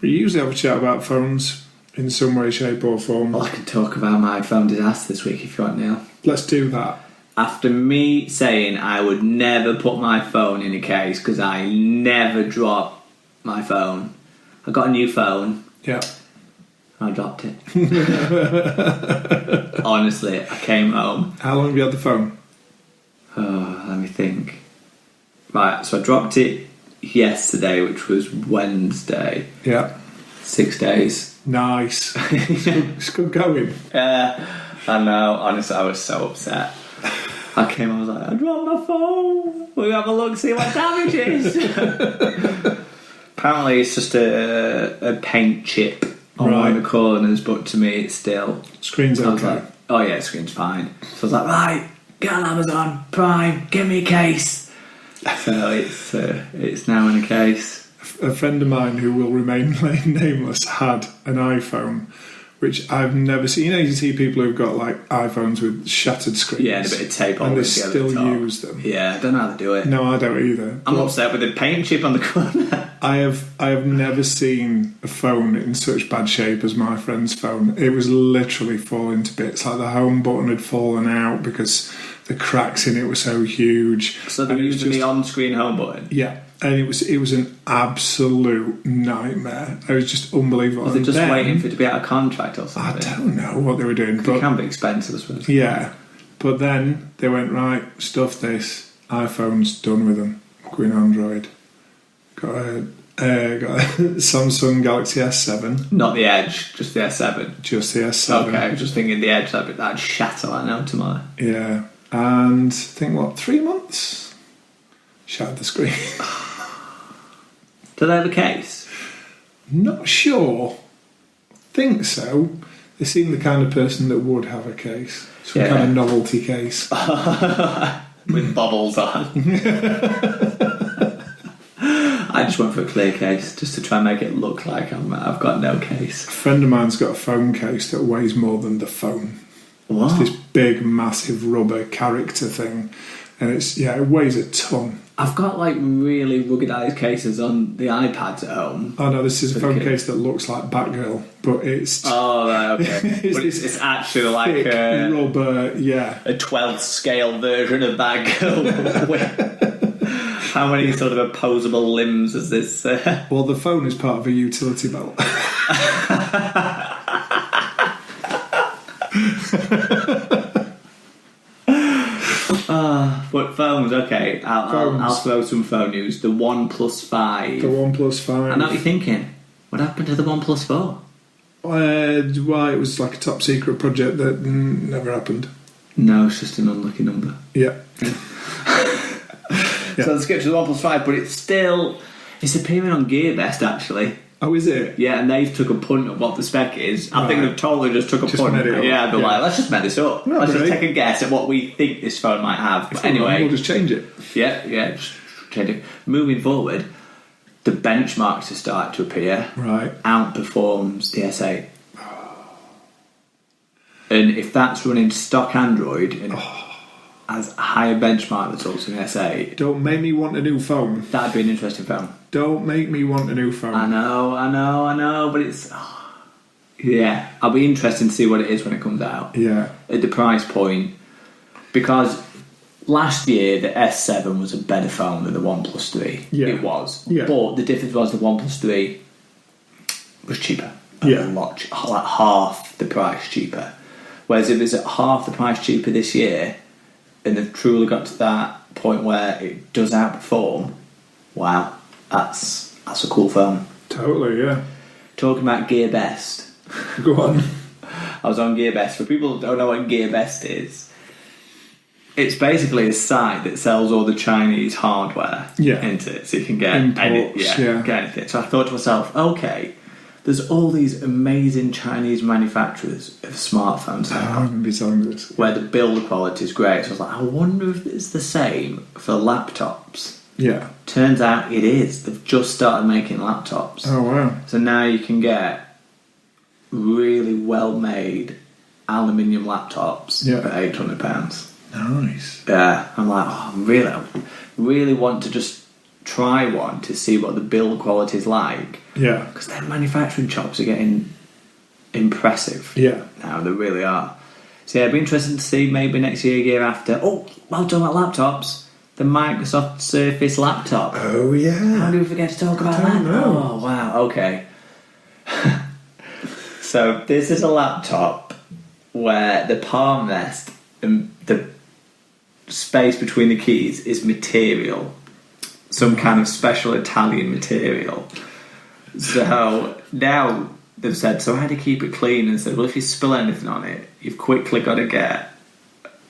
Speaker 1: We usually have a chat about phones in some way, shape or form.
Speaker 2: Well, I can talk about my phone disaster this week if you want, Neil.
Speaker 1: Let's do that.
Speaker 2: After me saying I would never put my phone in a case because I never drop my phone, I got a new phone.
Speaker 1: Yeah.
Speaker 2: And I dropped it. Honestly, I came home.
Speaker 1: How long have you had the phone?
Speaker 2: Oh, let me think. Right, so I dropped it yesterday, which was Wednesday.
Speaker 1: Yeah.
Speaker 2: 6 days.
Speaker 1: Nice. It's good going.
Speaker 2: I know, honestly, I was so upset. I came, I was like, I dropped my phone. We'll have a look, see what damage is. Apparently, it's just a paint chip on one of the corners, but to me, it's still.
Speaker 1: Screen's okay.
Speaker 2: Like, oh, yeah, screen's fine. So I was like, right, get on Amazon Prime, give me a case. So it's now in a case.
Speaker 1: A friend of mine who will remain nameless had an iPhone, which I've never seen. You know, you see people who've got like iPhones with shattered screens.
Speaker 2: Yeah, and a bit of tape on
Speaker 1: and they
Speaker 2: together
Speaker 1: still
Speaker 2: at the top.
Speaker 1: use them.
Speaker 2: Yeah, I don't know how to do it.
Speaker 1: No, I don't either.
Speaker 2: I'm upset with the paint chip on the corner.
Speaker 1: I have never seen a phone in such bad shape as my friend's phone. It was literally falling to bits. Like the home button had fallen out because the cracks in it were so huge.
Speaker 2: So they're using the on-screen home button?
Speaker 1: Yeah. And it was an absolute nightmare. It was just unbelievable.
Speaker 2: Was they just waiting for it to be out of contract or something?
Speaker 1: I don't know what they were doing.
Speaker 2: But it can be expensive, I suppose.
Speaker 1: Yeah. But then they went, right, stuff this. iPhone's done with them. Going Android. Got a Samsung Galaxy S7.
Speaker 2: Not the Edge, just the S7.
Speaker 1: Just the S7.
Speaker 2: Okay, I was just thinking the Edge, that'd shatter that now tomorrow.
Speaker 1: Yeah. And I think, 3 months? Shattered the screen.
Speaker 2: Do they have a case?
Speaker 1: Not sure. Think so. They seem the kind of person that would have a case. Some kind of novelty case.
Speaker 2: With bubbles on. I just went for a clear case, just to try and make it look like I've got no case.
Speaker 1: A friend of mine's got a phone case that weighs more than the phone.
Speaker 2: What?
Speaker 1: It's this big, massive rubber character thing. And it weighs a ton.
Speaker 2: I've got like really ruggedized cases on the iPads at home.
Speaker 1: Oh no, this is a phone case that looks like Batgirl, but it's...
Speaker 2: Oh, right, okay. But it's actually like
Speaker 1: a rubber,
Speaker 2: a 12th scale version of Batgirl. How many sort of opposable limbs is this?
Speaker 1: Well, the phone is part of a utility belt.
Speaker 2: But phones, okay. I'll throw some phone news. The OnePlus 5.
Speaker 1: The OnePlus 5.
Speaker 2: I know what you're thinking. What happened to the OnePlus 4?
Speaker 1: Why, it was like a top secret project that never happened.
Speaker 2: No, it's just an unlucky number.
Speaker 1: Yeah.
Speaker 2: So let's get to the OnePlus 5, but it's appearing on GearBest actually.
Speaker 1: Oh, is it?
Speaker 2: Yeah, and they've took a punt at what the spec is. I think they've totally just took a punt. Yeah, but like, let's just make this up.
Speaker 1: No,
Speaker 2: let's just take a guess at what we think this phone might have. But anyway,
Speaker 1: we'll just change it.
Speaker 2: Yeah, just change it. Moving forward, the benchmarks have started to appear.
Speaker 1: Right.
Speaker 2: Outperforms the S8. And if that's running stock Android and has a higher benchmark results in S8,
Speaker 1: don't make me want a new phone.
Speaker 2: That'd be an interesting phone.
Speaker 1: Don't make me want a new phone.
Speaker 2: I know, but it's... yeah, I'll be interested to see what it is when it comes out.
Speaker 1: Yeah.
Speaker 2: At the price point. Because last year, the S7 was a better phone than the OnePlus 3.
Speaker 1: Yeah.
Speaker 2: It was.
Speaker 1: Yeah.
Speaker 2: But the difference was the OnePlus 3 was cheaper.
Speaker 1: Yeah.
Speaker 2: Like half the price cheaper. Whereas if it's at half the price cheaper this year, and they've truly got to that point where it does outperform, wow, that's a cool phone.
Speaker 1: Totally, yeah.
Speaker 2: Talking about GearBest.
Speaker 1: Go on.
Speaker 2: I was on GearBest. For people who don't know what GearBest is, it's basically a site that sells all the Chinese hardware into it, so you can get
Speaker 1: imports,
Speaker 2: get anything. So I thought to myself, okay, there's all these amazing Chinese manufacturers of smartphones now.
Speaker 1: I remember telling me this.
Speaker 2: Where the build quality is great. So I was like, I wonder if it's the same for laptops.
Speaker 1: Yeah.
Speaker 2: Turns out it is. They've just started making laptops.
Speaker 1: Oh, wow.
Speaker 2: So now you can get really well-made aluminium laptops for £800.
Speaker 1: Nice.
Speaker 2: Yeah. I'm like, I really want to just try one to see what the build quality is like.
Speaker 1: Yeah.
Speaker 2: Because their manufacturing chops are getting impressive.
Speaker 1: Yeah.
Speaker 2: Now, they really are. So yeah, it'd be interesting to see maybe next year after. Oh, well, talking about laptops, the Microsoft Surface laptop.
Speaker 1: Oh, yeah.
Speaker 2: How do we forget to talk about that?
Speaker 1: I don't know.
Speaker 2: Oh, wow, okay. So this is a laptop where the palm rest and the space between the keys is material. Some kind of special Italian material. So now they've said, so how do you keep it clean? And said, well, if you spill anything on it, you've quickly got to get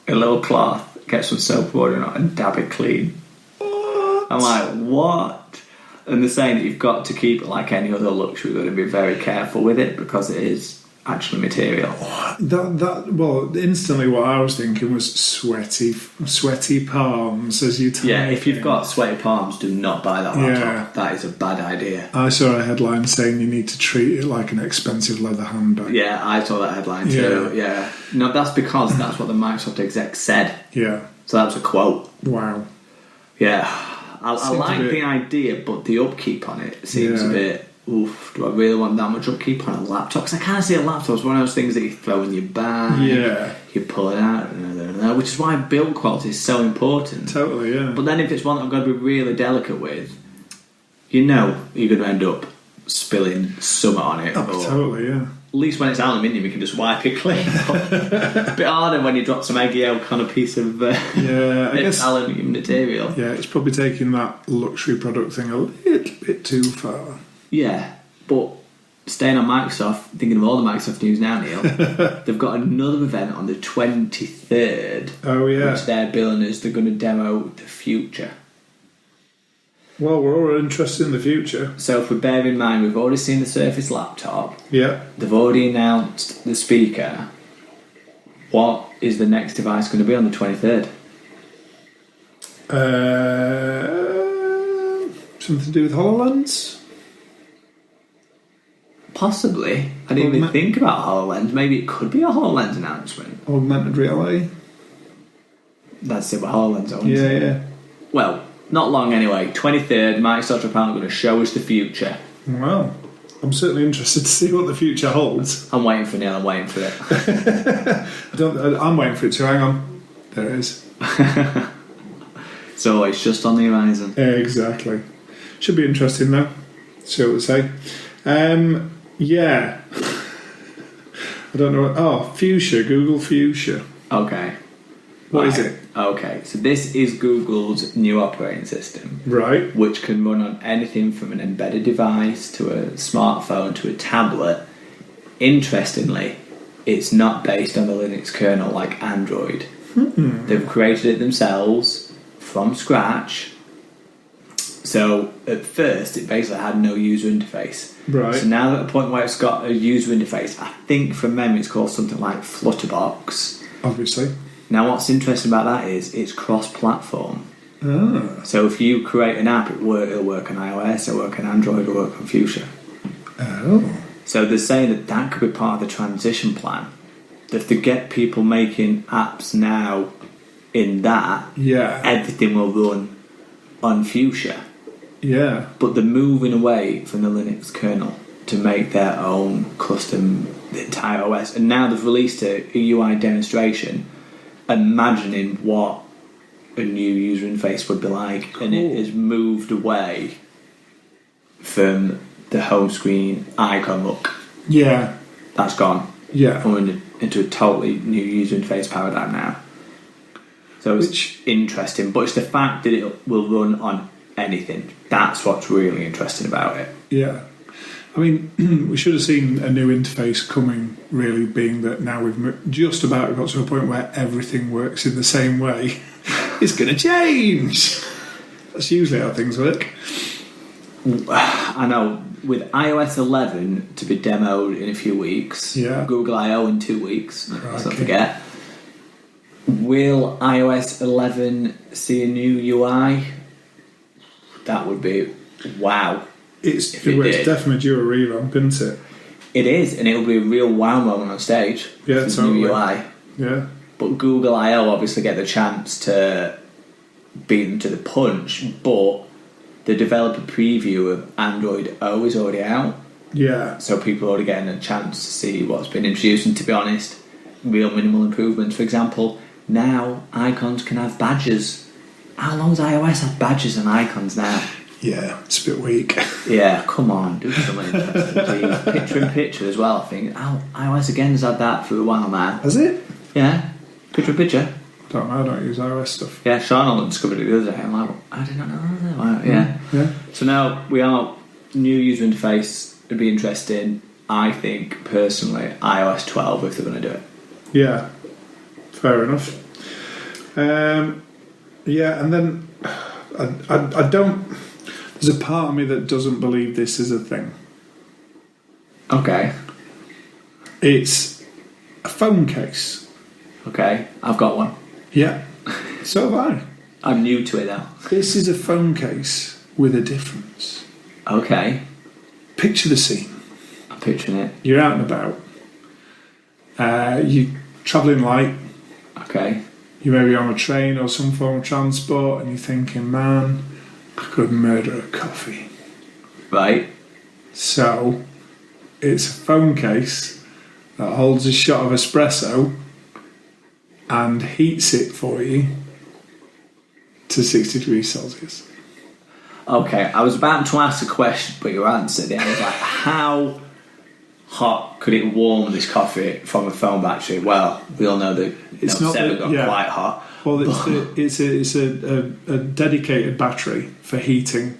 Speaker 2: a little cloth, get some soap water on it, and dab it clean. What? I'm like, what? And they're saying that you've got to keep it like any other luxury. You've got to be very careful with it because it is actually material.
Speaker 1: Well, instantly what I was thinking was sweaty palms as you type.
Speaker 2: Yeah, if you've got sweaty palms, do not buy that laptop.
Speaker 1: Yeah.
Speaker 2: That is a bad idea.
Speaker 1: I saw a headline saying you need to treat it like an expensive leather handbag.
Speaker 2: Yeah, I saw that headline too. Yeah. No, that's because that's what the Microsoft exec said.
Speaker 1: Yeah.
Speaker 2: So that was a quote.
Speaker 1: Wow.
Speaker 2: Yeah. I like the idea, but the upkeep on it seems a bit... Oof, do I really want that much upkeep on a laptop? Because I kind of see a laptop as one of those things that you throw in your bag, you pull it out, which is why build quality is so important.
Speaker 1: Totally, yeah.
Speaker 2: But then if it's one that I've got to be really delicate with, you know you're going to end up spilling something on it.
Speaker 1: Totally, yeah.
Speaker 2: At least when it's aluminium, you can just wipe it clean. A bit harder when you drop some egg yolk on a piece of
Speaker 1: I guess,
Speaker 2: aluminium material.
Speaker 1: Yeah, it's probably taking that luxury product thing a little bit too far.
Speaker 2: Yeah, but staying on Microsoft, thinking of all the Microsoft news now, Neil, they've got another event on the 23rd.
Speaker 1: Oh, yeah.
Speaker 2: Which they're billing as they're going to demo the future.
Speaker 1: Well, we're all interested in the future.
Speaker 2: So if we bear in mind, we've already seen the Surface laptop.
Speaker 1: Yeah.
Speaker 2: They've already announced the speaker. What is the next device going to be on the 23rd?
Speaker 1: Something to do with HoloLens?
Speaker 2: Possibly. I didn't even think about HoloLens. Maybe it could be a HoloLens announcement.
Speaker 1: Augmented reality?
Speaker 2: That's it, with HoloLens, I want
Speaker 1: Yeah.
Speaker 2: Well, not long anyway. 23rd, Microsoft are apparently going to show us the future.
Speaker 1: Well, I'm certainly interested to see what the future holds.
Speaker 2: I'm waiting for Neil, I'm waiting for it.
Speaker 1: I'm waiting for it to. Hang on. There it is.
Speaker 2: So it's just on the horizon.
Speaker 1: Yeah, exactly. Should be interesting though. See what they say. Yeah. I don't know. Fuschia. Google Fuschia.
Speaker 2: Okay.
Speaker 1: What is it?
Speaker 2: Okay, so this is Google's new operating system.
Speaker 1: Right.
Speaker 2: Which can run on anything from an embedded device to a smartphone to a tablet. Interestingly, it's not based on the Linux kernel like Android. They've created it themselves from scratch. So at first, it basically had no user interface.
Speaker 1: Right.
Speaker 2: So now at the point where it's got a user interface, I think from memory it's called something like Flutterbox.
Speaker 1: Obviously.
Speaker 2: Now what's interesting about that is it's cross-platform.
Speaker 1: Ah.
Speaker 2: So if you create an app, it'll work on iOS, it'll work on Android, it'll work on Fuschia.
Speaker 1: Oh.
Speaker 2: So they're saying that could be part of the transition plan. That to get people making apps now in that, everything will run on Fuschia.
Speaker 1: Yeah.
Speaker 2: But they're moving away from the Linux kernel to make their own custom, the entire OS. And now they've released a UI demonstration imagining what a new user interface would be like. Cool. And it has moved away from the home screen icon look.
Speaker 1: Yeah.
Speaker 2: That's gone.
Speaker 1: Yeah.
Speaker 2: And into a totally new user interface paradigm now. So it's interesting, but it's the fact that it will run on anything. That's what's really interesting about it.
Speaker 1: Yeah. I mean, we should have seen a new interface coming, really, being that now we've just about got to a point where everything works in the same way. It's going to change! That's usually how things work.
Speaker 2: I know. With iOS 11 to be demoed in a few weeks, Google I.O. in 2 weeks, let's not forget. Will iOS 11 see a new UI? That would be wow.
Speaker 1: It's definitely due a revamp, isn't it?
Speaker 2: It is, and it'll be a real wow moment on stage.
Speaker 1: Yeah,
Speaker 2: for the new UI.
Speaker 1: Yeah.
Speaker 2: But Google I.O. obviously get the chance to beat them to the punch, but the developer preview of Android O is already out.
Speaker 1: Yeah.
Speaker 2: So people are already getting a chance to see what's been introduced, and to be honest, real minimal improvements. For example, now icons can have badges. How long's iOS had badges and icons now?
Speaker 1: Yeah, it's a bit weak.
Speaker 2: Yeah, come on, do something interesting, please. Picture-in-picture as well, I think. iOS again has had that for a while now.
Speaker 1: Has it?
Speaker 2: Yeah, picture-in-picture.
Speaker 1: Don't know. I don't use iOS stuff.
Speaker 2: Yeah, Sean discovered it the other day. I'm like, I did not know that. Yeah. So now we are new user interface. It'd be interesting. I think personally, iOS 12 if they're going to do it.
Speaker 1: Yeah, fair enough. Yeah, and then I don't. There's a part of me that doesn't believe this is a thing.
Speaker 2: Okay.
Speaker 1: It's a phone case.
Speaker 2: Okay, I've got one.
Speaker 1: Yeah, so have I.
Speaker 2: I'm new to it now.
Speaker 1: This is a phone case with a difference.
Speaker 2: Okay.
Speaker 1: Picture the scene.
Speaker 2: I'm picturing it.
Speaker 1: You're out and about. You're travelling light.
Speaker 2: Okay.
Speaker 1: You may be on a train or some form of transport and you're thinking, man, I could murder a coffee.
Speaker 2: Right.
Speaker 1: So, it's a phone case that holds a shot of espresso and heats it for you to 60 degrees Celsius.
Speaker 2: Okay, I was about to ask a question, but you answered it. I was like, how hot could it warm this coffee from a phone battery? Well, we all know that
Speaker 1: It's not
Speaker 2: quite hot.
Speaker 1: Well, it's a dedicated battery for heating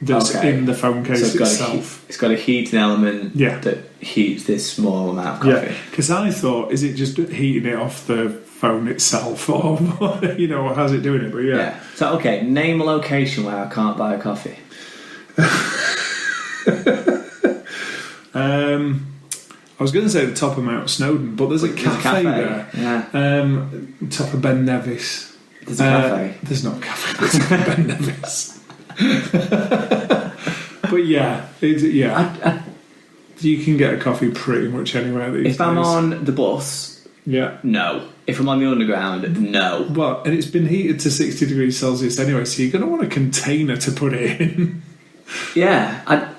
Speaker 1: that's in the phone case itself.
Speaker 2: It's got a heating element that heats this small amount of coffee.
Speaker 1: Yeah, because I thought, is it just heating it off the phone itself, or how's it doing it? But yeah.
Speaker 2: So okay, name a location where I can't buy a coffee.
Speaker 1: I was going to say the top of Mount Snowdon, but there's a cafe there.
Speaker 2: Yeah.
Speaker 1: Top of Ben Nevis.
Speaker 2: There's a cafe.
Speaker 1: There's not a cafe. There's top of Ben Nevis. But you can get a coffee pretty much anywhere these days.
Speaker 2: If I'm on the bus, no. If I'm on the underground, no.
Speaker 1: Well, and it's been heated to 60 degrees Celsius anyway, so you're going to want a container to put it in.
Speaker 2: Yeah,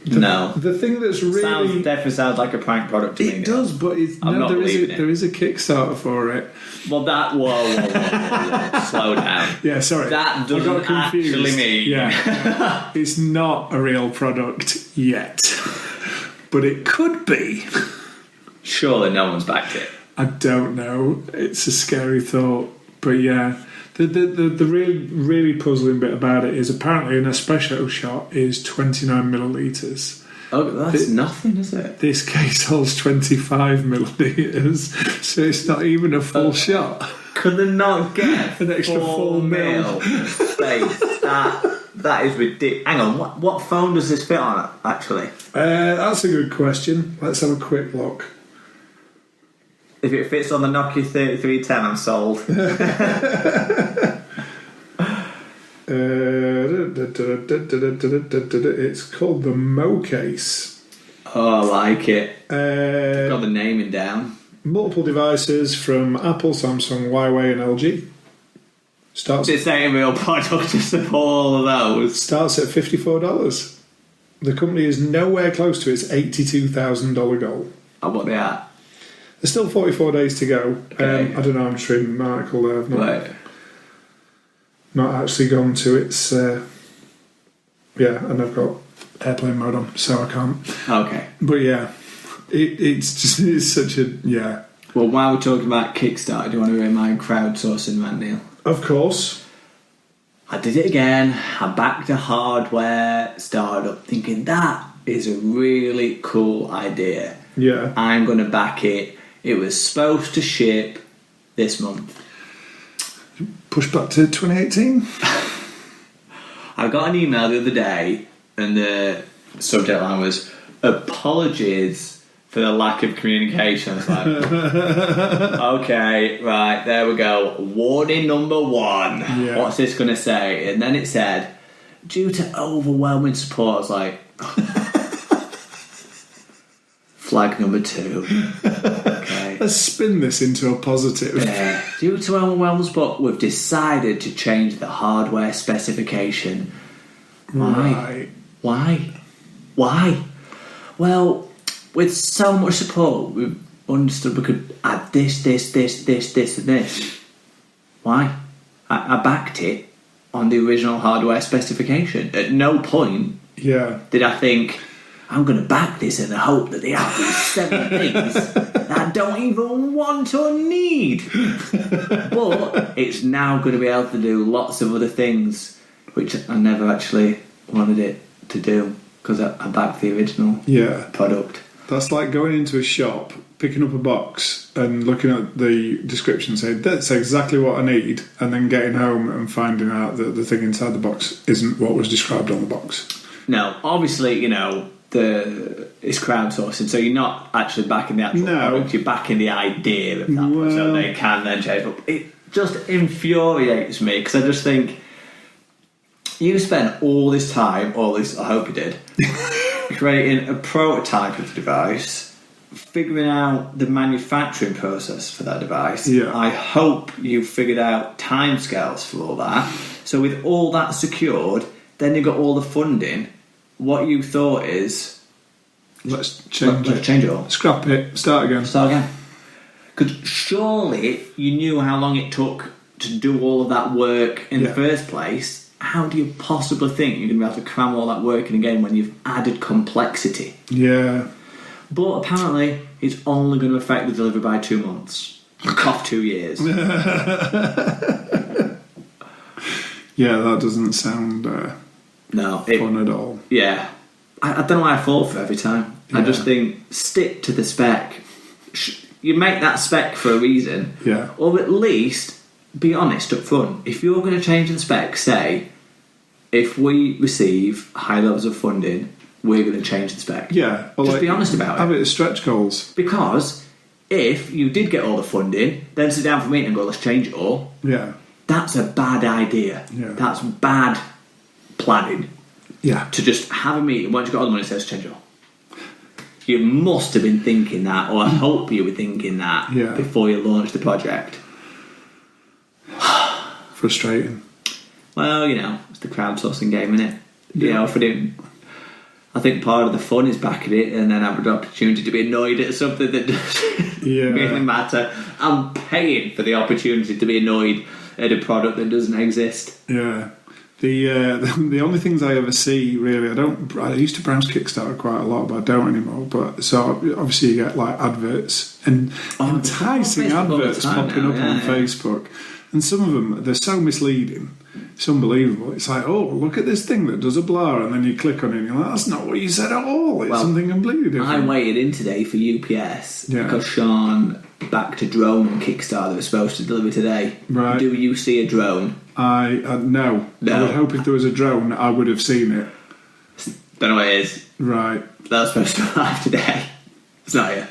Speaker 2: no.
Speaker 1: The thing that's really
Speaker 2: definitely sounds like a prank product to me.
Speaker 1: It does, but there is a Kickstarter for it.
Speaker 2: Well, whoa, slow down.
Speaker 1: Yeah, sorry.
Speaker 2: That doesn't actually mean.
Speaker 1: Yeah, it's not a real product yet, but it could be.
Speaker 2: Surely no one's backed it.
Speaker 1: I don't know. It's a scary thought, but yeah. The really puzzling bit about it is apparently an espresso shot is 29 millilitres.
Speaker 2: Oh, that's nothing, is it?
Speaker 1: This case holds 25 millilitres, so it's not even a full shot.
Speaker 2: Could they not get
Speaker 1: an extra 4 mil
Speaker 2: space? That is ridiculous. Hang on, what phone does this fit on, actually?
Speaker 1: That's a good question. Let's have a quick look.
Speaker 2: If it fits on the Nokia 3310, I'm sold.
Speaker 1: It's called the Mo case.
Speaker 2: Oh, I like it. Got the naming down.
Speaker 1: Multiple devices from Apple, Samsung, Huawei and LG.
Speaker 2: This ain't a real product to support all of those.
Speaker 1: Starts at $54. The company is nowhere close to its $82,000 goal.
Speaker 2: Oh, what they are?
Speaker 1: There's still 44 days to go.
Speaker 2: Okay.
Speaker 1: I don't know, I'm just reading an article there. I've not actually gone to its... and I've got airplane mode on, so I can't.
Speaker 2: Okay.
Speaker 1: But yeah, it's such a... Yeah.
Speaker 2: Well, while we're talking about Kickstarter, do you want to hear my crowdsourcing rant, Neil?
Speaker 1: Of course.
Speaker 2: I did it again. I backed a hardware startup thinking that is a really cool idea.
Speaker 1: Yeah.
Speaker 2: I'm going to back it. It was supposed to ship this month.
Speaker 1: Push back to 2018?
Speaker 2: I got an email the other day and the subject line was apologies for the lack of communication. I was like, okay, right, there we go. Warning number 1.
Speaker 1: Yeah.
Speaker 2: What's this going to say? And then it said, due to overwhelming support. I was like, flag number 2. Okay.
Speaker 1: Let's spin this into a positive.
Speaker 2: Yeah. Due to overwhelming support, we've decided to change the hardware specification. Why?
Speaker 1: Right.
Speaker 2: Why? Well, with so much support, we understood we could add this, and this. Why? I backed it on the original hardware specification. At no point did I think, I'm going to back this in the hope that they have these 7 things that that I don't even want or need. But it's now going to be able to do lots of other things which I never actually wanted it to do because I backed the original product.
Speaker 1: That's like going into a shop, picking up a box and looking at the description saying, that's exactly what I need, and then getting home and finding out that the thing inside the box isn't what was described on the box.
Speaker 2: No, obviously, you know, it's crowdsourcing, so you're not actually backing the actual product, you're backing the idea of that, so they can then change. But it just infuriates me, because I just think, you spent all this time, or at least I hope you did, creating a prototype of the device, figuring out the manufacturing process for that device.
Speaker 1: Yeah.
Speaker 2: I hope you figured out timescales for all that. So with all that secured, then you got all the funding. What you thought is,
Speaker 1: let's change
Speaker 2: it all.
Speaker 1: Scrap it. Start again.
Speaker 2: Because surely you knew how long it took to do all of that work in the first place. How do you possibly think you're going to be able to cram all that work in again when you've added complexity?
Speaker 1: Yeah.
Speaker 2: But apparently, it's only going to affect the delivery by 2 months. Cough 2 years.
Speaker 1: Yeah, that doesn't sound fun at all.
Speaker 2: Yeah. I don't know why I fall for it every time. Yeah. I just think, stick to the spec. You make that spec for a reason.
Speaker 1: Yeah.
Speaker 2: Or at least, be honest up front. If you're going to change the spec, say, if we receive high levels of funding, we're going to change the spec.
Speaker 1: Yeah.
Speaker 2: Just be honest about it.
Speaker 1: Have it as stretch goals.
Speaker 2: Because if you did get all the funding, then sit down for a meeting and go, let's change it all.
Speaker 1: Yeah.
Speaker 2: That's a bad idea.
Speaker 1: Yeah.
Speaker 2: That's bad planning.
Speaker 1: Yeah.
Speaker 2: To just have a meeting, once you've got all the money, says change it all. You must have been thinking that, or I hope you were thinking that before you launched the project.
Speaker 1: Frustrating.
Speaker 2: Well, you know, it's the crowdsourcing game, isn't it? Yeah. You know, if we didn't, I think part of the fun is backing it and then having the opportunity to be annoyed at something that doesn't really matter. I'm paying for the opportunity to be annoyed at a product that doesn't exist.
Speaker 1: Yeah. The only things I ever see, really, I used to browse Kickstarter quite a lot, but I don't anymore. But so obviously you get like adverts and enticing adverts popping up on Facebook, and some of them, they're so misleading. It's unbelievable. It's like, oh, look at this thing that does a blah, and then you click on it and you're like, that's not what you said at all. It's something completely different.
Speaker 2: I waited in today for UPS because Sean backed a drone on Kickstarter that was supposed to deliver today.
Speaker 1: Right.
Speaker 2: Do you see a drone?
Speaker 1: No. I would hope if there was a drone, I would have seen it.
Speaker 2: Don't know what it is.
Speaker 1: Right.
Speaker 2: That was supposed to arrive today. It's not here.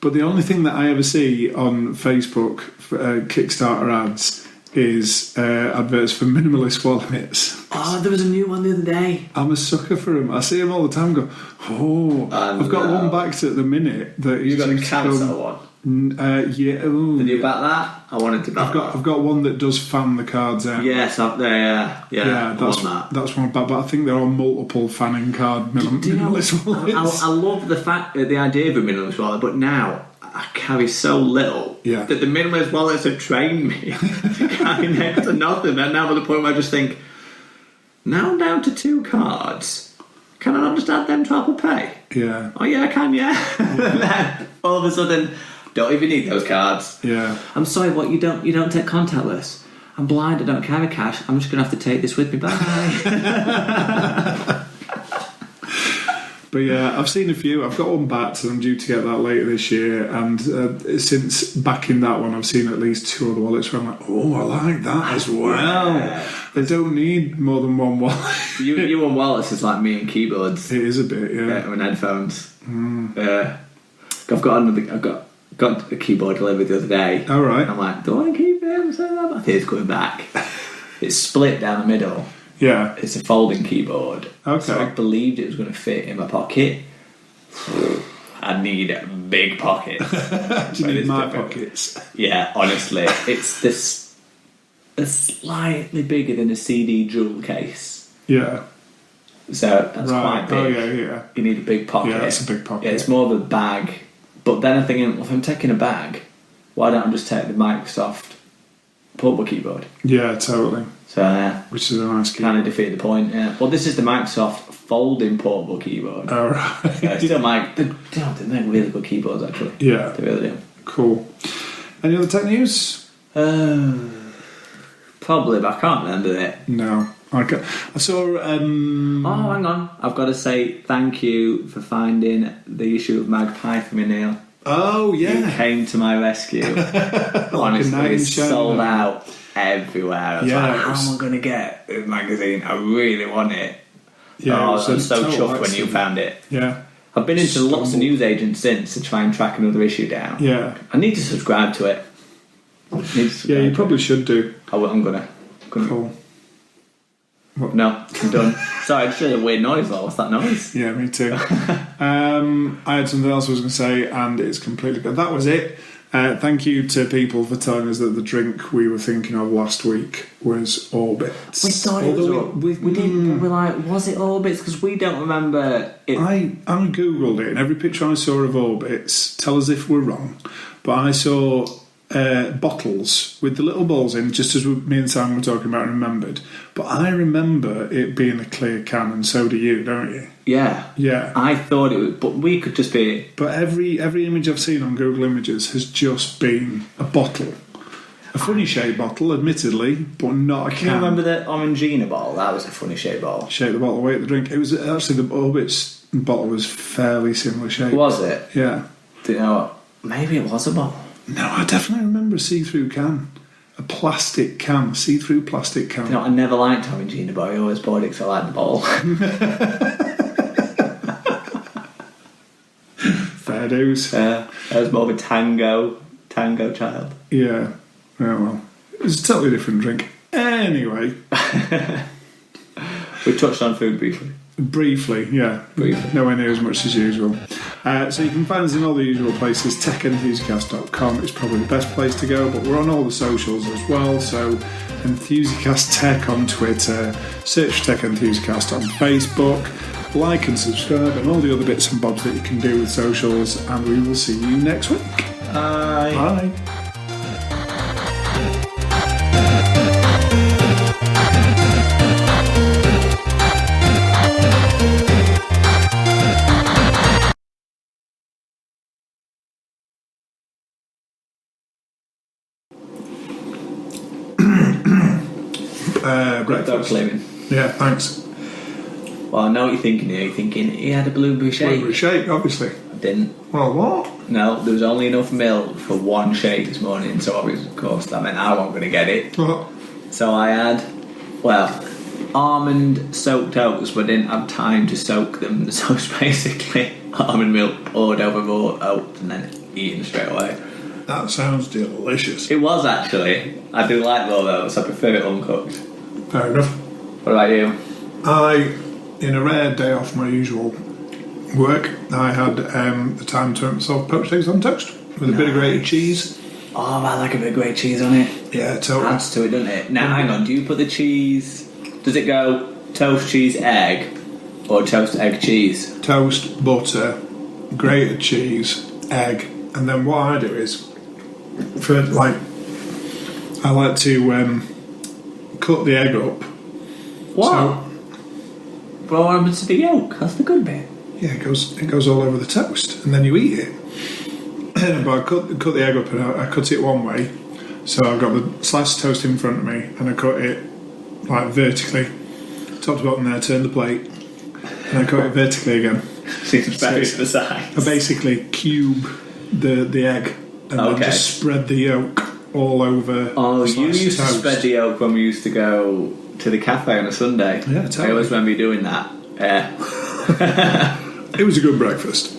Speaker 1: But the only thing that I ever see on Facebook for Kickstarter ads is adverts for minimalist wallets.
Speaker 2: Oh, there was a new one the other day.
Speaker 1: I'm a sucker for them. I see them all the time. Go, I've got one backed at the minute that
Speaker 2: you got the carousel one.
Speaker 1: Yeah. Ooh.
Speaker 2: Did you back that? I wanted to back that.
Speaker 1: I've got one that does fan the cards out.
Speaker 2: Yes, up there. Yeah.
Speaker 1: That's one bad. But I think they're on multiple fanning card minimalist wallets.
Speaker 2: I love the idea of a minimalist wallet, but now I carry so little that the minimalist wallets have trained me to carry next to nothing. And now at the point where I just think, now I'm down to 2 cards. Can I not just add them to Apple Pay?
Speaker 1: Yeah.
Speaker 2: Oh yeah, I can. Yeah. And then all of a sudden, don't even need those cards.
Speaker 1: Yeah.
Speaker 2: I'm sorry, what you don't take contactless? I'm blind. I don't carry cash. I'm just gonna have to take this with me. Bye.
Speaker 1: But yeah, I've seen a few. I've got one backed and I'm due to get that later this year. And since backing that one, I've seen at least 2 other wallets where I'm like, oh, I like that as well. Yeah. They don't need more than one wallet.
Speaker 2: you and wallets is like me and keyboards.
Speaker 1: It is a bit, yeah.
Speaker 2: And headphones. I've got a keyboard delivered the other day.
Speaker 1: All right.
Speaker 2: I'm like, do I keep it? I think it's going back. It's split down the middle.
Speaker 1: Yeah.
Speaker 2: It's a folding keyboard.
Speaker 1: Okay.
Speaker 2: So I believed it was going to fit in my pocket. I need big pockets.
Speaker 1: Do you need my pockets?
Speaker 2: Yeah, honestly. It's slightly bigger than a CD jewel case.
Speaker 1: Yeah.
Speaker 2: So that's quite big.
Speaker 1: Oh, yeah.
Speaker 2: You need a big pocket.
Speaker 1: Yeah, that's a big pocket.
Speaker 2: Yeah, it's more of a bag. But then I'm thinking, if I'm taking a bag, why don't I just take the Microsoft portable keyboard.
Speaker 1: Yeah, totally.
Speaker 2: So yeah,
Speaker 1: which is a nice keyboard.
Speaker 2: Kind of defeated the point. Yeah. Well, this is the Microsoft folding portable keyboard.
Speaker 1: Oh, right.
Speaker 2: Yeah, still they make really good keyboards actually.
Speaker 1: Yeah,
Speaker 2: they really do.
Speaker 1: Cool. Any other tech news?
Speaker 2: Probably, but I can't remember it.
Speaker 1: No. I saw.
Speaker 2: Oh, hang on! I've got to say thank you for finding the issue of Magpi for me, Neil.
Speaker 1: Oh yeah,
Speaker 2: you came to my rescue. Honestly, it's sold out everywhere. I was like, how am I going to get this magazine? I really want it. Yeah, I was so chuffed when you found it.
Speaker 1: Yeah,
Speaker 2: I've been into lots of newsagents since to try and track another issue down.
Speaker 1: Yeah,
Speaker 2: I need to subscribe to it.
Speaker 1: Yeah, you probably should do.
Speaker 2: I'm gonna.
Speaker 1: Cool.
Speaker 2: What? No, I'm done. Sorry, I just heard a weird noise though. What's that noise?
Speaker 1: Yeah, me too. I had something else I was going to say, and it's completely good. That was it. Thank you to people for telling us that the drink we were thinking of last week was Orbits.
Speaker 2: We thought it was we didn't. We're like, was it Orbits? Because we don't remember it.
Speaker 1: I googled it, and every picture I saw of Orbits, tell us if we're wrong, but I saw bottles with the little balls in, just as me and Sam were talking about, remembered. But I remember it being a clear can, and so do you, don't you?
Speaker 2: Yeah.
Speaker 1: Yeah.
Speaker 2: I thought it was, but we could just be...
Speaker 1: But every image I've seen on Google Images has just been a bottle. A funny shaped bottle, admittedly, but not a can.
Speaker 2: Can you remember the Orangina bottle? That was a funny shaped bottle.
Speaker 1: Shape the bottle, weight the drink. It was actually, the Orbits bottle was fairly similar shape.
Speaker 2: Was it?
Speaker 1: Yeah.
Speaker 2: Do you know what? Maybe it was a bottle.
Speaker 1: No, I definitely remember a see-through can. A plastic can. A see-through plastic can.
Speaker 2: You know, I never liked Orangina, but I always bought it because I liked the bottle.
Speaker 1: Fair dues.
Speaker 2: I was more of a tango child.
Speaker 1: Yeah. Yeah, well, it's a totally different drink. Anyway.
Speaker 2: We touched on food briefly.
Speaker 1: Briefly, yeah.
Speaker 2: Briefly.
Speaker 1: Nowhere near as much as usual. So you can find us in all the usual places. techenthusiast.com is probably the best place to go, but we're on all the socials as well. So Enthusicast Tech on Twitter, search for Tech Enthusicast on Facebook, like and subscribe, and all the other bits and bobs that you can do with socials. And we will see you next week.
Speaker 2: Bye.
Speaker 1: Bye.
Speaker 2: Breakfast.
Speaker 1: Yeah, thanks.
Speaker 2: Well, I know what you're thinking here. You're thinking he had a blueberry shake.
Speaker 1: Blueberry shake, obviously.
Speaker 2: I didn't.
Speaker 1: Well, what?
Speaker 2: No, there was only enough milk for one shake this morning, so obviously, of course, that meant I wasn't going to get it.
Speaker 1: What?
Speaker 2: So I had, almond soaked oats, but I didn't have time to soak them. So it's basically almond milk poured over raw oats and then eaten straight away.
Speaker 1: That sounds delicious.
Speaker 2: It was actually. I do like raw oats. I prefer it uncooked.
Speaker 1: Fair enough.
Speaker 2: What about you?
Speaker 1: In a rare day off my usual work, I had the time to make myself poached eggs on toast with a bit of grated cheese.
Speaker 2: Oh, I like a bit of grated cheese on it.
Speaker 1: Yeah, totally.
Speaker 2: Adds to it, doesn't it? Now, hang on. Do you put the cheese... Does it go toast, cheese, egg, or toast, egg, cheese?
Speaker 1: Toast, butter, grated cheese, egg, and then what I do is, I like to cut the egg up.
Speaker 2: What?
Speaker 1: So,
Speaker 2: but what happens to the yolk? That's the good bit.
Speaker 1: Yeah, it goes all over the toast, and then you eat it. But I cut the egg up, and I cut it one way. So I've got the sliced toast in front of me, and I cut it vertically, top to bottom there. Turn the plate, and I cut it vertically again.
Speaker 2: Seems better to the side.
Speaker 1: I basically cube the egg, and then just spread the yolk all over.
Speaker 2: Oh,
Speaker 1: the
Speaker 2: you used
Speaker 1: toast.
Speaker 2: to spread the yolk when we used to go to the cafe on a Sunday.
Speaker 1: Yeah, totally.
Speaker 2: I always remember you doing that. Yeah.
Speaker 1: It was a good breakfast.